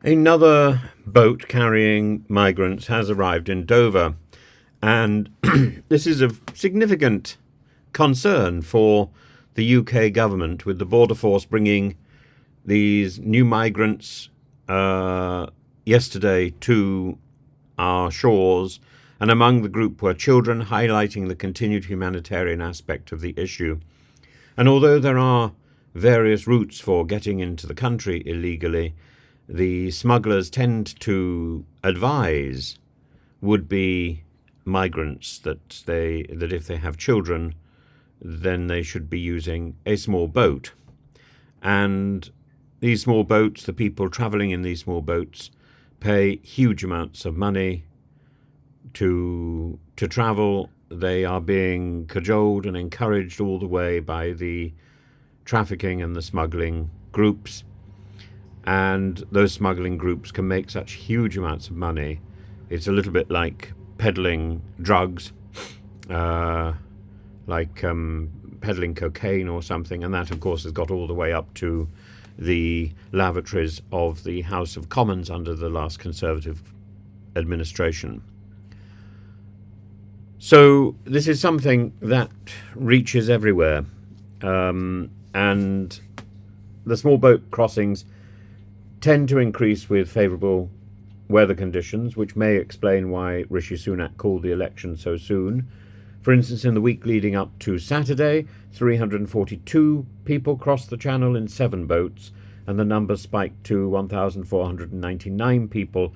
Another boat carrying migrants has arrived in Dover, and this is of significant concern for the UK government, with the border force bringing these new migrants yesterday to our shores, and among the group were children, highlighting the continued humanitarian aspect of the issue. And although there are various routes for getting into the country illegally, the smugglers tend to advise would-be migrants that if they have children, then they should be using a small boat. And these small boats, the people travelling in these small boats, pay huge amounts of money to travel. They are being cajoled and encouraged all the way by the trafficking and the smuggling groups. And those smuggling groups can make such huge amounts of money. It's a little bit like peddling drugs, like peddling cocaine or something, and that, of course, has got all the way up to the lavatories of the House of Commons under the last Conservative administration. So this is something that reaches everywhere, and the small boat crossings tend to increase with favourable weather conditions, which may explain why Rishi Sunak called the election so soon. For instance, in the week leading up to Saturday, 342 people crossed the channel in 7 boats, and the number spiked to 1,499 people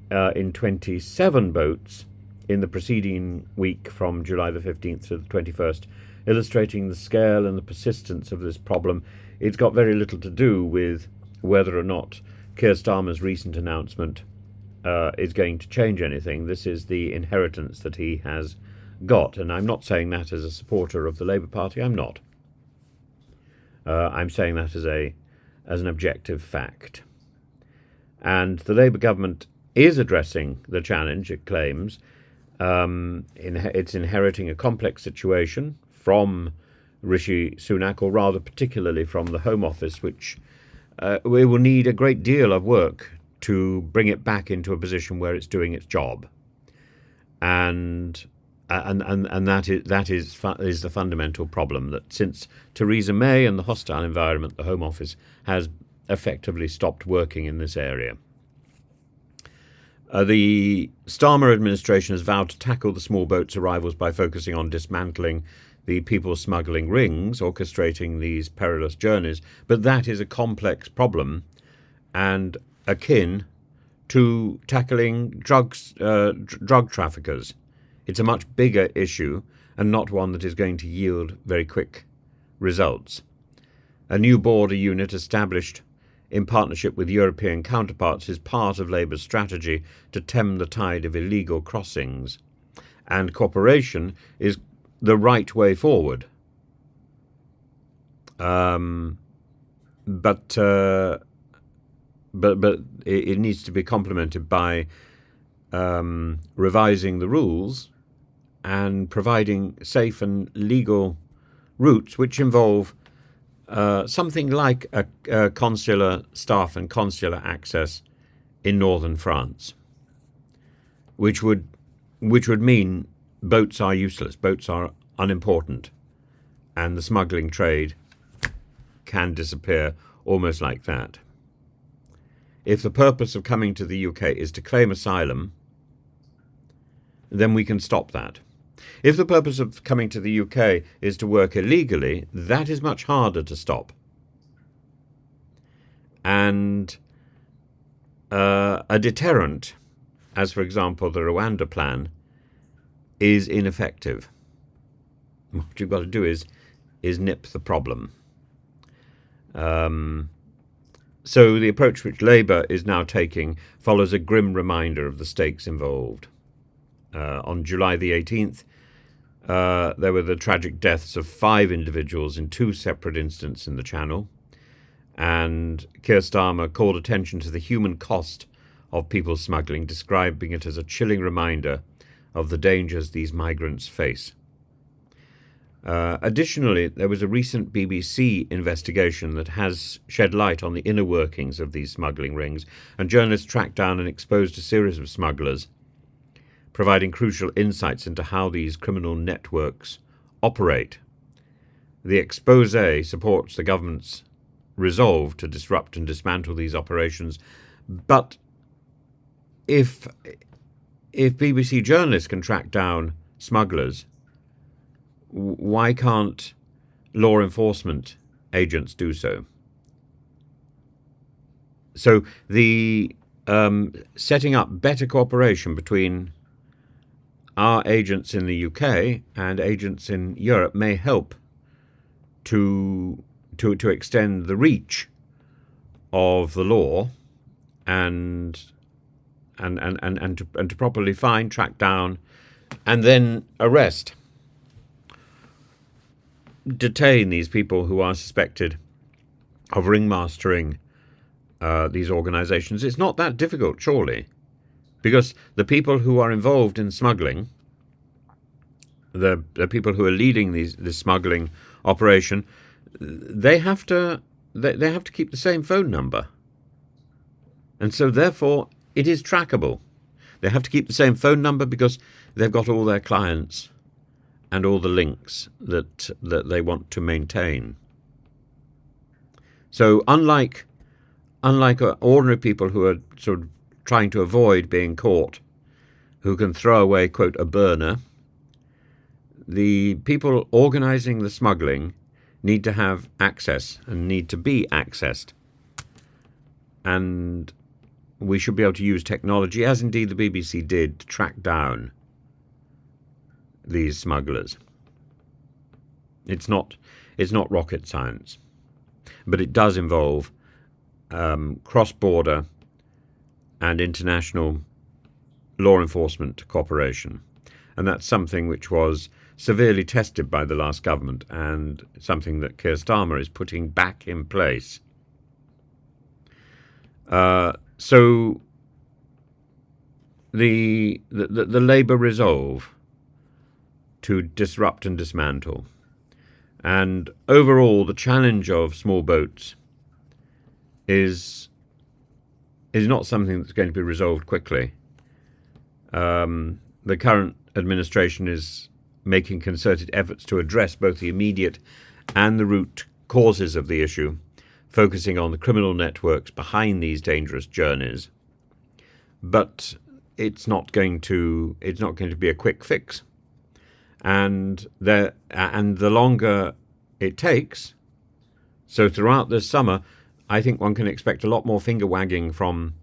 in 27 boats in the preceding week from July the 15th to the 21st, illustrating the scale and the persistence of this problem. It's got very little to do with whether or not Keir Starmer's recent announcement is going to change anything. This is the inheritance that he has got, and I'm not saying that as a supporter of the Labour Party. I'm not. I'm saying that as an objective fact. And the Labour government is addressing the challenge, it claims. It's inheriting a complex situation from Rishi Sunak, or rather particularly from the Home Office, which we will need a great deal of work to bring it back into a position where it's doing its job. And that is the fundamental problem, that since Theresa May and the hostile environment, the Home Office has effectively stopped working in this area. The Starmer administration has vowed to tackle the small boats' arrivals by focusing on dismantling the people smuggling rings, orchestrating these perilous journeys. But that is a complex problem and akin to tackling drug traffickers. It's a much bigger issue and not one that is going to yield very quick results. A new border unit established in partnership with European counterparts is part of Labour's strategy to stem the tide of illegal crossings, and cooperation is the right way forward. But it needs to be complemented by revising the rules and providing safe and legal routes, which involve something like a consular staff and consular access in northern France, which would mean boats are useless, boats are unimportant, and the smuggling trade can disappear almost like that. If the purpose of coming to the UK is to claim asylum, then we can stop that. If the purpose of coming to the UK is to work illegally, that is much harder to stop. And a deterrent, as for example the Rwanda plan, is ineffective. What you've got to do is nip the problem. So the approach which Labour is now taking follows a grim reminder of the stakes involved. On July the 18th, there were the tragic deaths of 5 individuals in 2 separate incidents in the Channel, and Keir Starmer called attention to the human cost of people smuggling, describing it as a chilling reminder of the dangers these migrants face. Additionally, there was a recent BBC investigation that has shed light on the inner workings of these smuggling rings, and journalists tracked down and exposed a series of smugglers, providing crucial insights into how these criminal networks operate. The expose supports the government's resolve to disrupt and dismantle these operations, but if BBC journalists can track down smugglers, why can't law enforcement agents do so? So the setting up better cooperation between our agents in the UK and agents in Europe may help to extend the reach of the law and to properly find, track down, and then arrest, detain these people who are suspected of ringmastering these organizations. It's not that difficult, surely, because the people who are involved in smuggling, the people who are leading this smuggling operation, they have to keep the same phone number, and so therefore it is trackable. They have to keep the same phone number because they've got all their clients and all the links that they want to maintain. So unlike ordinary people who are sort of trying to avoid being caught, who can throw away, quote, a burner, the people organizing the smuggling need to have access and need to be accessed. And we should be able to use technology, as indeed the BBC did, to track down these smugglers. It's not rocket science, but it does involve cross-border and international law enforcement cooperation, and that's something which was severely tested by the last government and something that Keir Starmer is putting back in place. So the Labour resolve to disrupt and dismantle, and overall the challenge of small boats is not something that's going to be resolved quickly. The current administration is making concerted efforts to address both the immediate and the root causes of the issue, focusing on the criminal networks behind these dangerous journeys. But it's not going to be a quick fix, and the longer it takes. So throughout this summer, I think one can expect a lot more finger wagging from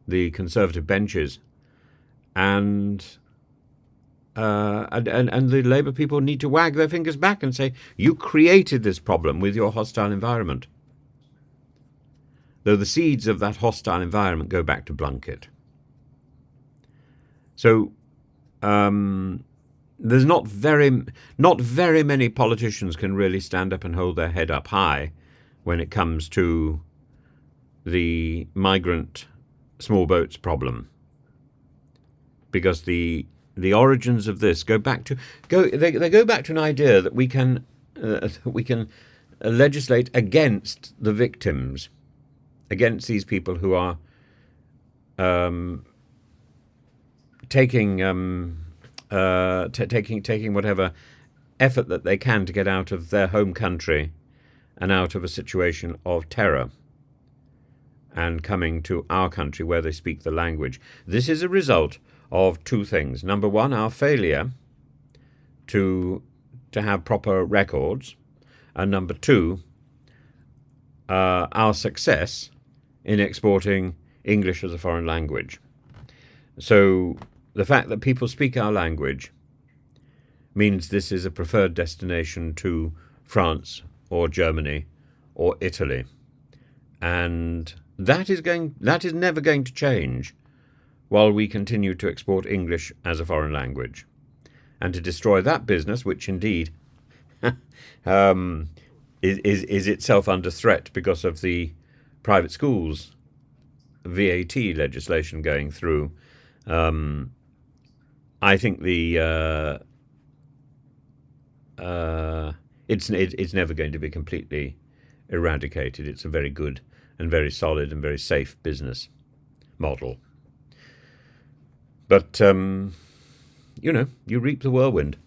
the Conservative benches, and the Labour people need to wag their fingers back and say, you created this problem with your hostile environment. Though the seeds of that hostile environment go back to Blunkett. So there's not very many politicians can really stand up and hold their head up high when it comes to the migrant small boats problem, because the origins of this go back to an idea that we can legislate against the victims, against these people who are taking whatever effort that they can to get out of their home country and out of a situation of terror, and coming to our country where they speak the language. This is a result of two things. Number one, our failure to have proper records, and number two, our success in exporting English as a foreign language. So the fact that people speak our language means this is a preferred destination to France or Germany or Italy, and that is never going to change while we continue to export English as a foreign language. And to destroy that business, which indeed is itself under threat because of the private schools VAT legislation going through, I think the it's never going to be completely eradicated. It's a very good and very solid and very safe business model. But you reap the whirlwind.